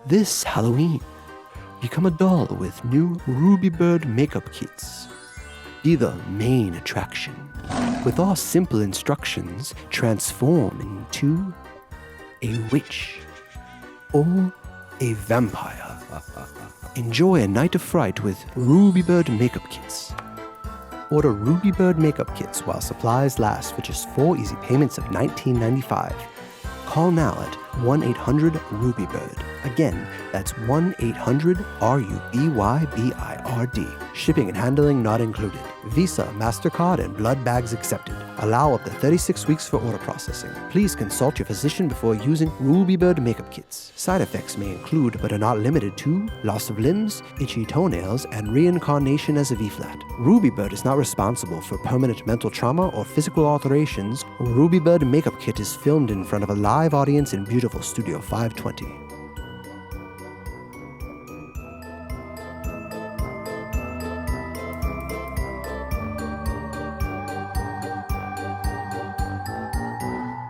This Halloween, become a doll with new Ruby Bird makeup kits. Be the main attraction. With our simple instructions, transform into a witch or a vampire. Enjoy a night of fright with Ruby Bird makeup kits. Order Ruby Bird makeup kits while supplies last for just 4 easy payments of $19.95. Call now at 1-800-RUBY-BIRD. Again, that's 1-800-RUBYBIRD. Shipping and handling not included. Visa, MasterCard, and blood bags accepted. Allow up to 36 weeks for order processing. Please consult your physician before using Ruby Bird makeup kits. Side effects may include, but are not limited to, loss of limbs, itchy toenails, and reincarnation as a V-flat. Ruby Bird is not responsible for permanent mental trauma or physical alterations. Ruby Bird makeup kit is filmed in front of a live audience in beautiful Studio 520.